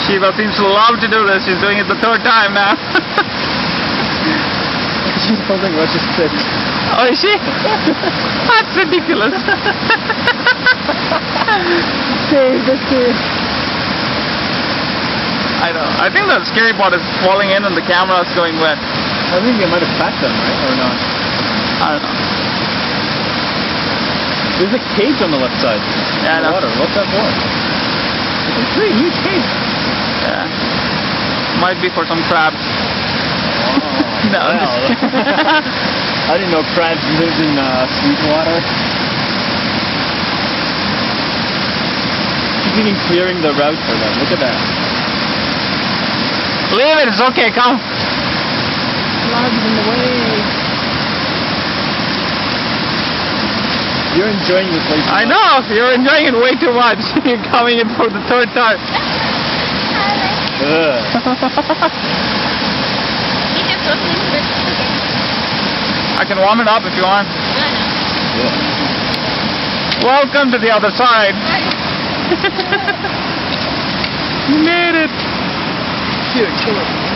Shiva seems to love to do this. She's doing it the third time now. She's holding Russia's stick. Oh, is she? That's ridiculous. Save the stick. I know. I think the scary part is falling in and the camera is going wet. I think it might have cracked them, right? Or not? I don't know. There's a cage on the left side. Yeah, I know. Water. What's that for? It's a pretty huge cage. Yeah. Might be for some crabs. Oh, No, I'm well. just I didn't know crabs lived in sweet water. She's even clearing the route for them. Look at that. Leave it, it's okay, come. Flags in the way. You're enjoying this place. I know, you're enjoying it way too much. You're coming in for the third time. Ugh. I can warm it up if you want. Yeah. Welcome to the other side. You made it. Here, kill it.